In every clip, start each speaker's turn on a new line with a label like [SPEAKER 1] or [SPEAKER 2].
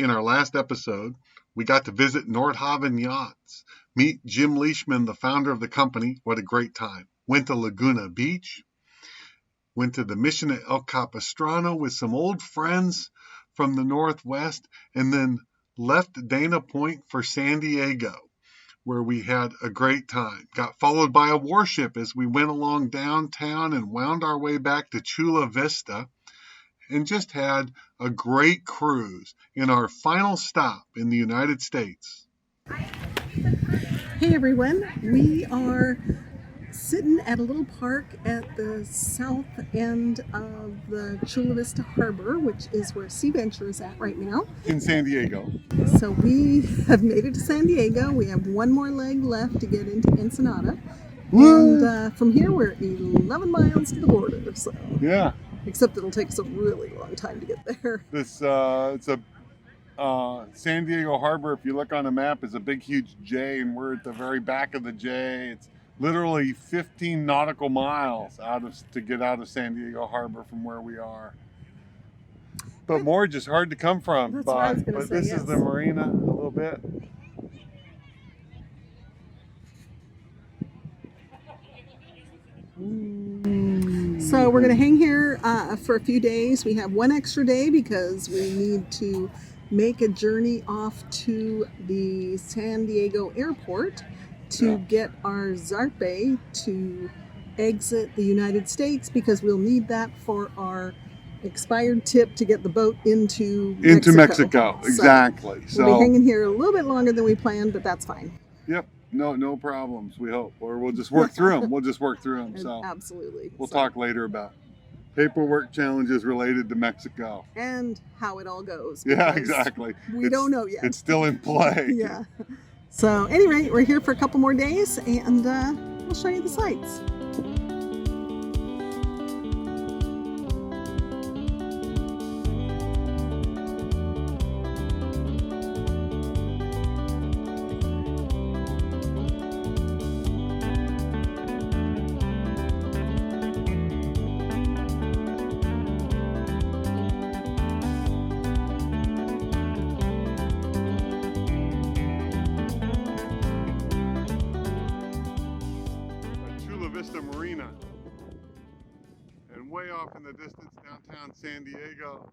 [SPEAKER 1] In our last episode, we got to visit Nordhaven Yachts, meet Jim Leishman, the founder of the company. What a great time. Went to Laguna Beach, went to the Mission at El Capistrano with some old friends from the Northwest, and then left Dana Point for San Diego, where we had a great time. Got followed by a warship as we went along downtown and wound our way back to Chula Vista, and just had a great cruise in our final stop in the United States.
[SPEAKER 2] Hey everyone, we are sitting at a little park at the south end of the Chula Vista Harbor, which is where Sea Venture is at right now.
[SPEAKER 1] In San Diego.
[SPEAKER 2] So we have made it to San Diego. We have one more leg left to get into Ensenada.
[SPEAKER 1] Woo!
[SPEAKER 2] And from here we're 11 miles to the border. So
[SPEAKER 1] Yeah.
[SPEAKER 2] Except it'll take us a really long time to get there.
[SPEAKER 1] It's a San Diego Harbor, if you look on a map, is a big huge J, and we're at the very back of the J. It's literally 15 nautical miles to get out of San Diego Harbor from where we are. But more just hard to come from.
[SPEAKER 2] That's what I was gonna say,
[SPEAKER 1] this
[SPEAKER 2] yes.
[SPEAKER 1] is the Marina a little bit.
[SPEAKER 2] So we're going to hang here for a few days. We have one extra day because we need to make a journey off to the San Diego airport to get our Zarpe to exit the United States, because we'll need that for our expired tip to get the boat into
[SPEAKER 1] Mexico. Exactly.
[SPEAKER 2] So we'll be hanging here a little bit longer than we planned, but that's fine.
[SPEAKER 1] Yep. No problems, we hope. Or we'll just work through them. So
[SPEAKER 2] absolutely.
[SPEAKER 1] We'll talk later about paperwork challenges related to Mexico.
[SPEAKER 2] And how it all goes.
[SPEAKER 1] Yeah, exactly.
[SPEAKER 2] We don't know yet.
[SPEAKER 1] It's still in play.
[SPEAKER 2] Yeah. So anyway, we're here for a couple more days, and we'll show you the sights.
[SPEAKER 1] Vista Marina, and way off in the distance downtown San Diego,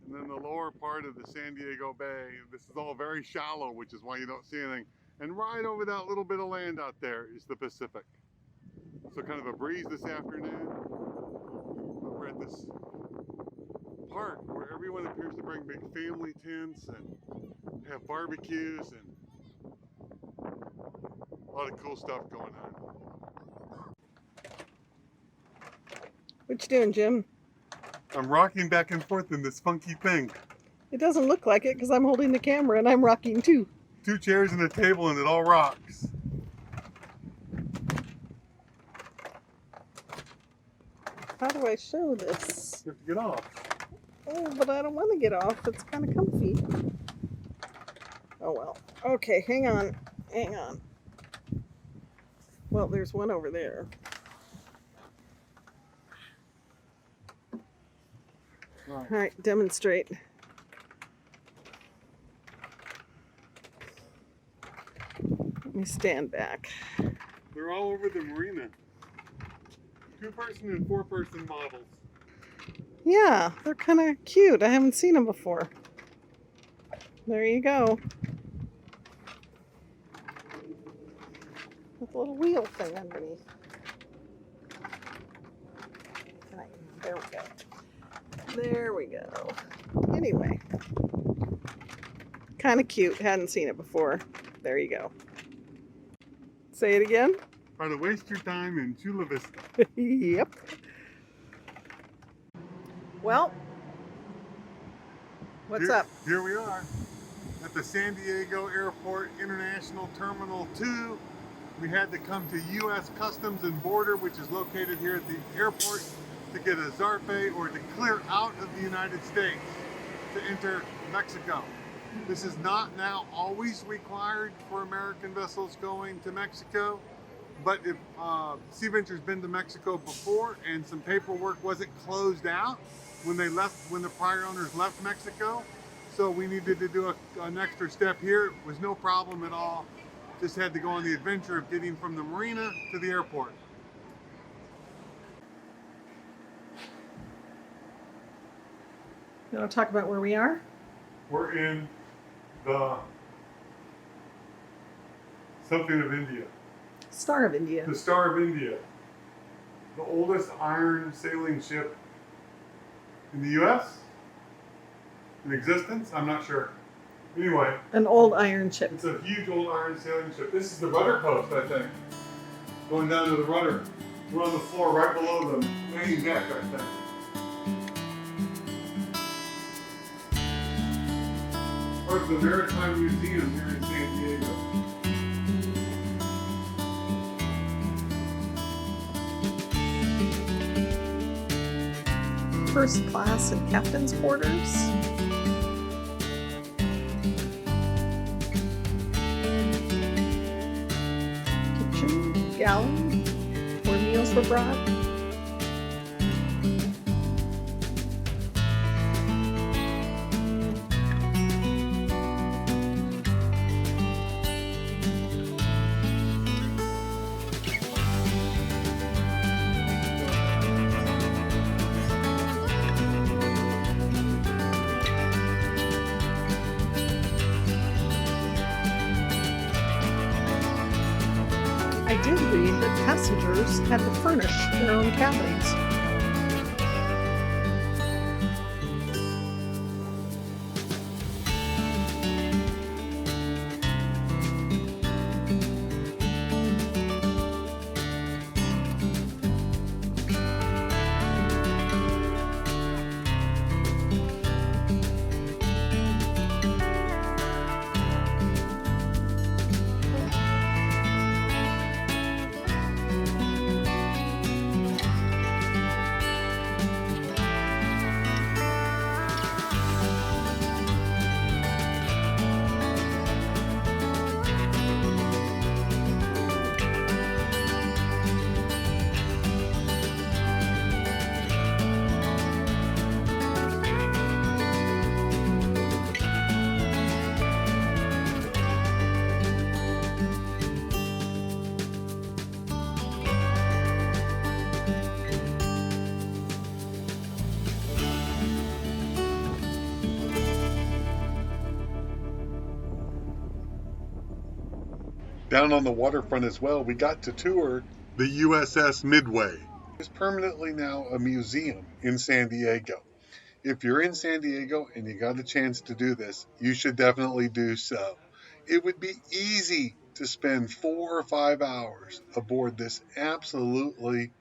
[SPEAKER 1] and then the lower part of the San Diego Bay. This is all very shallow, which is why you don't see anything, and right over that little bit of land out there is the Pacific. So kind of a breeze this afternoon. We're at this park where everyone appears to bring big family tents and have barbecues and a lot of cool stuff going on.
[SPEAKER 2] What you doing, Jim?
[SPEAKER 1] I'm rocking back and forth in this funky thing.
[SPEAKER 2] It doesn't look like it because I'm holding the camera and I'm rocking too.
[SPEAKER 1] 2 chairs and a table and it all rocks.
[SPEAKER 2] How do I show this?
[SPEAKER 1] You have to get off.
[SPEAKER 2] Oh, but I don't want to get off. It's kind of comfy. Oh well. Okay, hang on. Well, there's one over there. All right, demonstrate. Let me stand back.
[SPEAKER 1] They're all over the marina. 2-person and 4-person models.
[SPEAKER 2] Yeah, they're kind of cute. I haven't seen them before. There you go. With a little wheel thing underneath. Right, there we go. There we go. Anyway, kind of cute. Hadn't seen it before. There you go. Say it again.
[SPEAKER 1] Try to waste your time in Chula Vista.
[SPEAKER 2] Yep. Well, what's up?
[SPEAKER 1] Here we are at the San Diego Airport International Terminal 2. We had to come to U.S. Customs and Border, which is located here at the airport, to get a Zarpe or to clear out of the United States to enter Mexico. This is not now always required for American vessels going to Mexico, but if Sea Venture's been to Mexico before and some paperwork wasn't closed out when they left, when the prior owners left Mexico, so we needed to do an extra step here. It was no problem at all. Just had to go on the adventure of getting from the marina to the airport.
[SPEAKER 2] You want to talk about where we are?
[SPEAKER 1] We're in the something of India.
[SPEAKER 2] Star of India.
[SPEAKER 1] The Star of India. The oldest iron sailing ship in the U.S. in existence? I'm not sure. Anyway.
[SPEAKER 2] An old iron ship.
[SPEAKER 1] It's a huge old iron sailing ship. This is the rudder post, I think. Going down to the rudder. We're on the floor right below the main deck, I think. Part of the Maritime Museum here in San Diego.
[SPEAKER 2] First class and captain's quarters. Kitchen, galley, where meals were brought. I did read that passengers had to furnish their own cabins.
[SPEAKER 1] Down on the waterfront as well, we got to tour the USS Midway. It's permanently now a museum in San Diego. If you're in San Diego and you got a chance to do this, you should definitely do so. It would be easy to spend 4 or 5 hours aboard this absolutely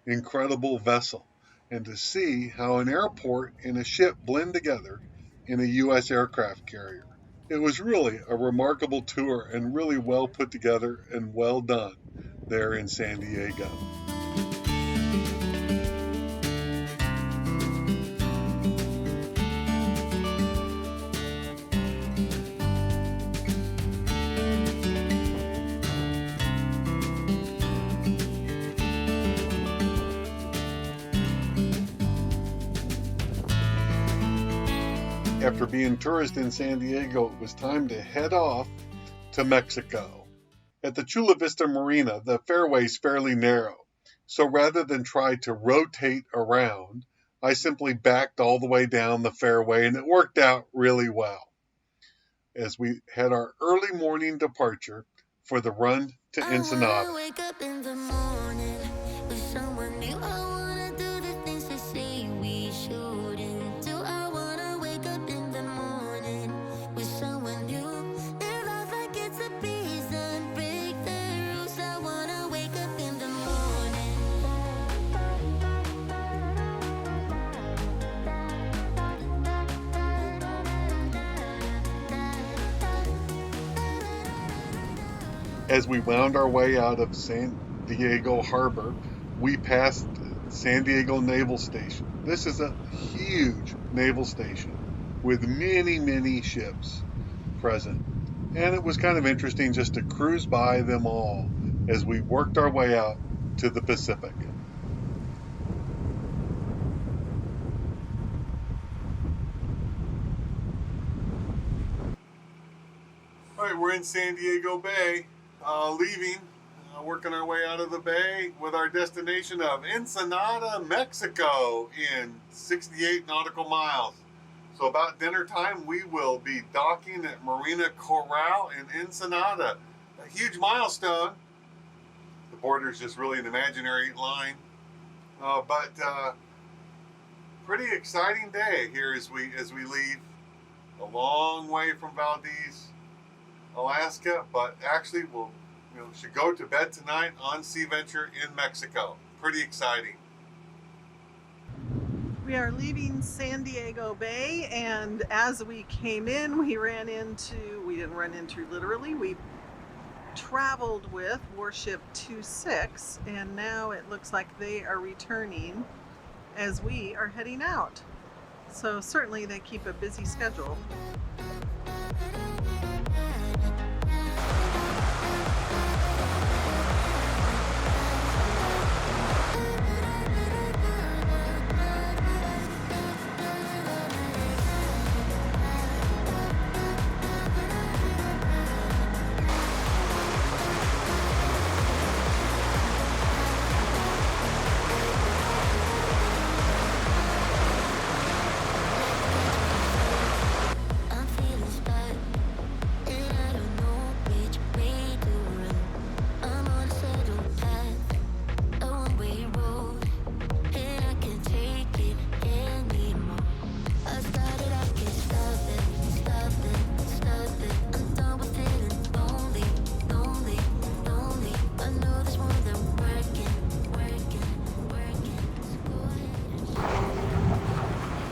[SPEAKER 1] incredible vessel and to see how an airport and a ship blend together in a U.S. aircraft carrier. It was really a remarkable tour and really well put together and well done there in San Diego. After being tourist in San Diego, it was time to head off to Mexico. At the Chula Vista Marina, the fairway's fairly narrow, so rather than try to rotate around, I simply backed all the way down the fairway, and it worked out really well. As we had our early morning departure for the run to Ensenada. As we wound our way out of San Diego Harbor, we passed San Diego Naval Station. This is a huge naval station with many, many ships present. And it was kind of interesting just to cruise by them all as we worked our way out to the Pacific. right, we're in San Diego Bay, leaving, working our way out of the bay with our destination of Ensenada, Mexico in 68 nautical miles. So about dinner time, we will be docking at Marina Corral in Ensenada. A huge milestone. The border is just really an imaginary line. But pretty exciting day here as we leave. A long way from Valdez, Alaska, but actually we'll should go to bed tonight on Sea Venture in Mexico. Pretty exciting.
[SPEAKER 2] We are leaving San Diego Bay, and as we came in, we didn't run into literally, we traveled with Warship 26, and now it looks like they are returning as we are heading out. So certainly they keep a busy schedule.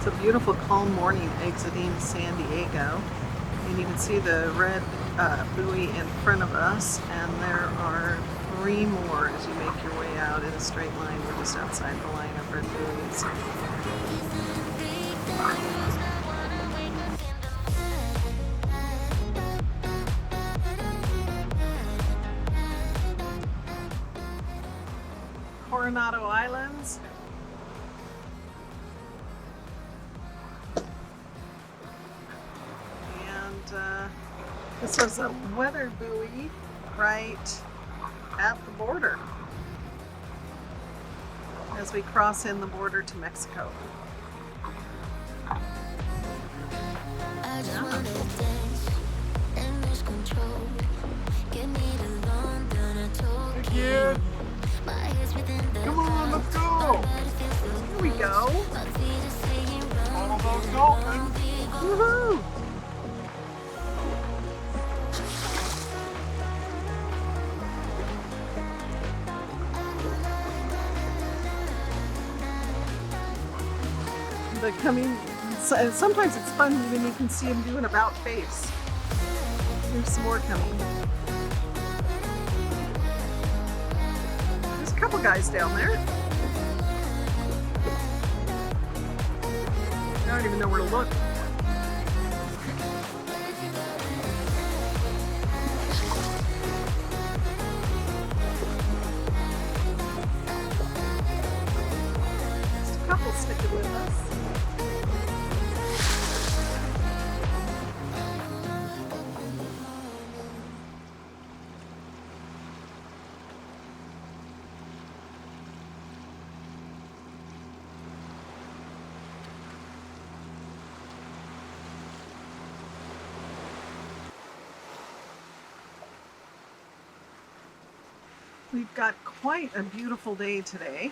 [SPEAKER 2] It's a beautiful calm morning exiting San Diego, and you can see the red buoy in front of us, and there are 3 more as you make your way out in a straight line. We're just outside the line of red buoys. Coronado Islands. This was a weather buoy right at the border as we cross in the border to Mexico.
[SPEAKER 1] Yeah. Come on, let's go.
[SPEAKER 2] Here we go.
[SPEAKER 1] All those dolphins.
[SPEAKER 2] Woohoo! Sometimes it's fun when you can see them do an about face. There's some more coming. There's a couple guys down there. I don't even know where to look. Just a couple sticking with us. We've got quite a beautiful day today.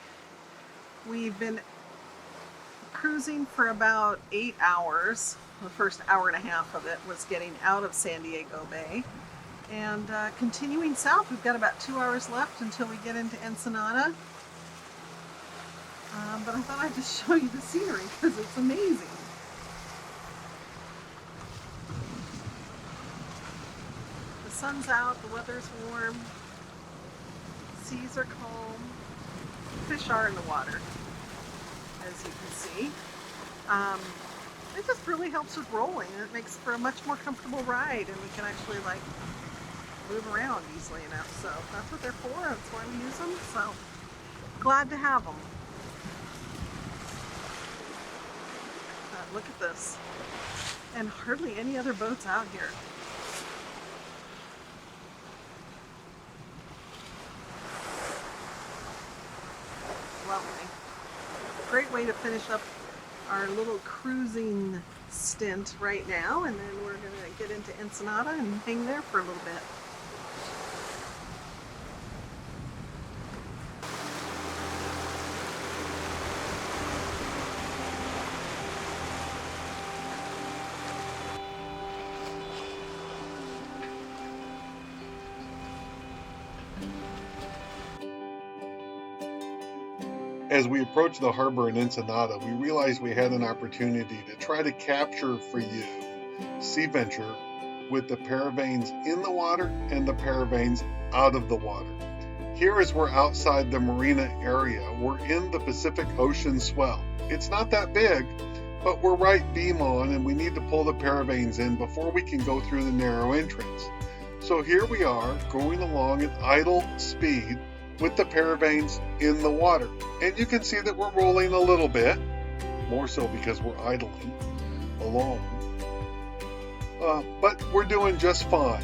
[SPEAKER 2] We've been cruising for about 8 hours. The first hour and a half of it was getting out of San Diego Bay. And continuing south, we've got about 2 hours left until we get into Ensenada. But I thought I'd just show you the scenery because it's amazing. The sun's out, the weather's warm. Seas are calm. Fish are in the water, as you can see. It just really helps with rolling. It makes for a much more comfortable ride, and we can actually move around easily enough. So that's what they're for. That's why we use them. So glad to have them. Look at this, and hardly any other boats out here. way. Great way to finish up our little cruising stint right now, and then we're going to get into Ensenada and hang there for a little bit.
[SPEAKER 1] As we approached the harbor in Ensenada, we realized we had an opportunity to try to capture for you Sea Venture with the paravanes in the water and the paravanes out of the water. Here as we're outside the Marina area, we're in the Pacific Ocean swell. It's not that big, but we're right beam on and we need to pull the paravanes in before we can go through the narrow entrance. So here we are going along at idle speed with the paravanes in the water. And you can see that we're rolling a little bit, more so because we're idling along. But we're doing just fine.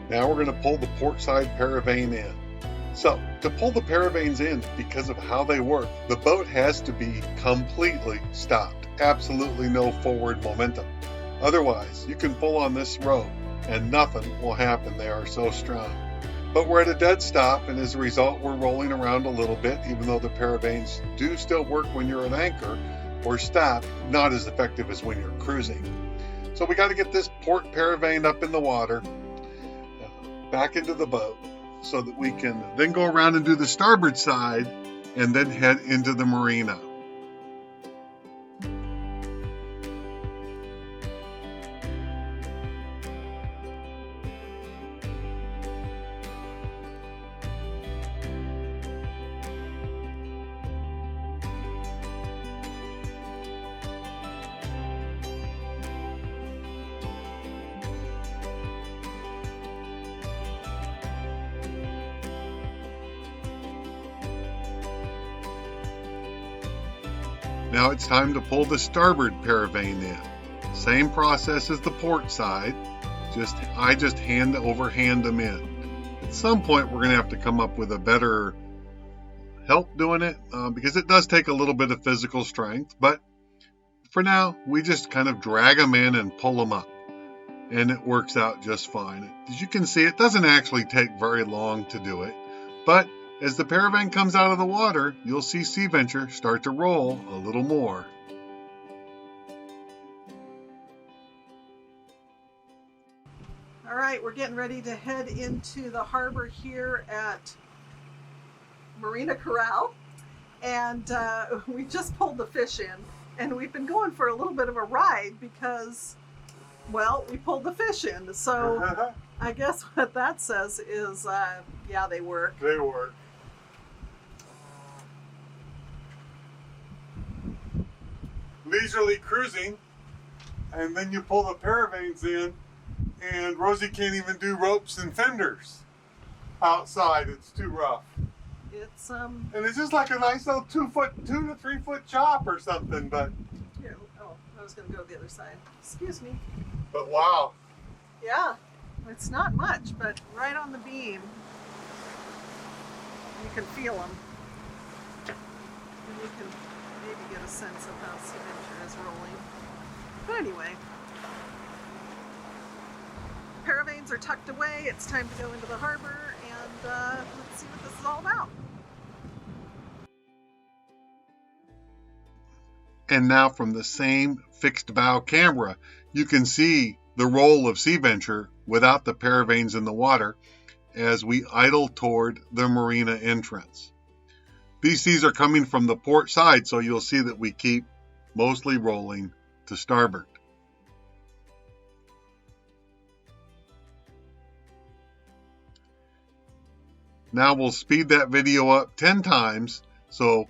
[SPEAKER 1] Now we're going to pull the port side paravane in. So, to pull the paravanes in, because of how they work, the boat has to be completely stopped. Absolutely no forward momentum. Otherwise, you can pull on this rope and nothing will happen. They are so strong. But we're at a dead stop, and as a result, we're rolling around a little bit, even though the paravanes do still work when you're at anchor or stopped, not as effective as when you're cruising. So we got to get this port paravane up in the water, back into the boat, so that we can then go around and do the starboard side and then head into the marina. Now it's time to pull the starboard paravane in. Same process as the port side, I just hand over hand them in. At some point we're going to have to come up with a better help doing it because it does take a little bit of physical strength, but for now we just kind of drag them in and pull them up and it works out just fine. As you can see, it doesn't actually take very long to do it, but as the paravane comes out of the water, you'll see Sea Venture start to roll a little more.
[SPEAKER 2] All right, we're getting ready to head into the harbor here at Marina Corral, and we just pulled the fish in, and we've been going for a little bit of a ride because, well, we pulled the fish in. So I guess what that says is, yeah, they work.
[SPEAKER 1] They work. Leisurely cruising, and then you pull the paravanes in, and Rosie can't even do ropes and fenders outside. It's too rough.
[SPEAKER 2] It's
[SPEAKER 1] and it's just like a nice little 2 to 3 foot chop or something, but
[SPEAKER 2] here. Oh, I was going to go the other side. Excuse me.
[SPEAKER 1] But wow.
[SPEAKER 2] Yeah, it's not much, but right on the beam, you can feel them, and you can maybe get a sense of how Sea Venture is rolling. But anyway, paravanes are tucked away. It's time to go into the harbor, and let's see what this is all about.
[SPEAKER 1] And now from the same fixed bow camera, you can see the roll of Sea Venture without the paravanes in the water as we idle toward the marina entrance. These seas are coming from the port side, so you'll see that we keep mostly rolling to starboard. Now we'll speed that video up 10 times so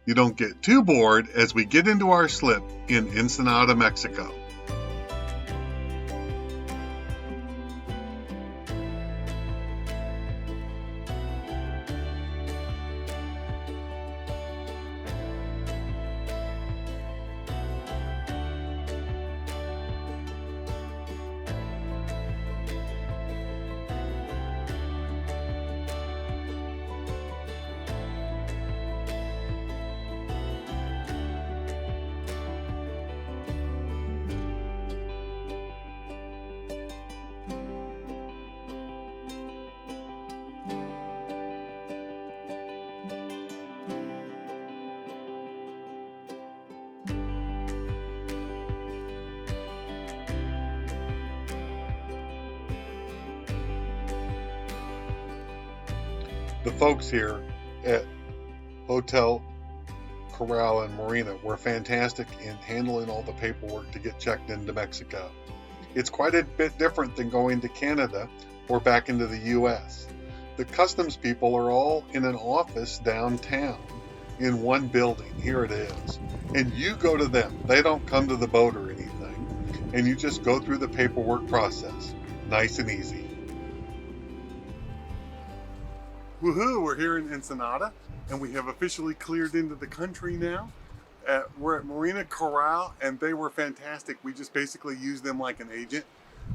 [SPEAKER 1] you don't get too bored as we get into our slip in Ensenada, Mexico. The folks here at Hotel Corral and Marina were fantastic in handling all the paperwork to get checked into Mexico. It's quite a bit different than going to Canada or back into the US. The customs people are all in an office downtown in one building. Here it is. And you go to them. They don't come to the boat or anything. And you just go through the paperwork process. Nice and easy. Woohoo! We're here in Ensenada, and we have officially cleared into the country now. We're at Marina Corral, and they were fantastic. We just basically used them like an agent.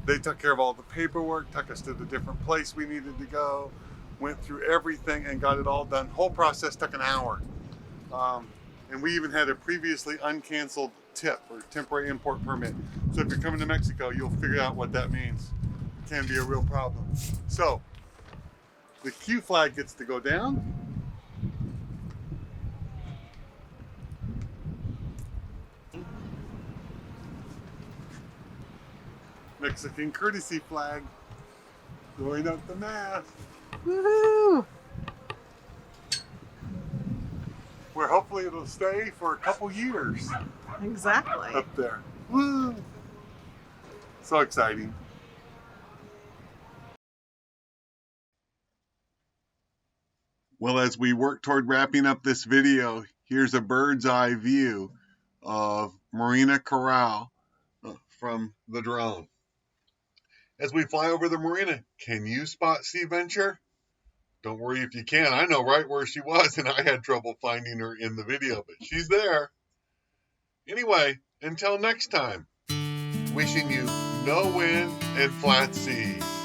[SPEAKER 1] They took care of all the paperwork, took us to the different place we needed to go, went through everything and got it all done. Whole process took an hour. And we even had a previously uncanceled tip or temporary import permit. So if you're coming to Mexico, you'll figure out what that means. It can be a real problem. So the Q flag gets to go down. Mexican courtesy flag going up the mast.
[SPEAKER 2] Woohoo!
[SPEAKER 1] Where hopefully it'll stay for a couple years
[SPEAKER 2] Exactly.
[SPEAKER 1] up there. Woo! So exciting. Well, as we work toward wrapping up this video, here's a bird's eye view of Marina Corral from the drone. As we fly over the marina, can you spot Sea Venture? Don't worry if you can. I know right where she was, and I had trouble finding her in the video, but she's there. Anyway, until next time, wishing you no wind and flat seas.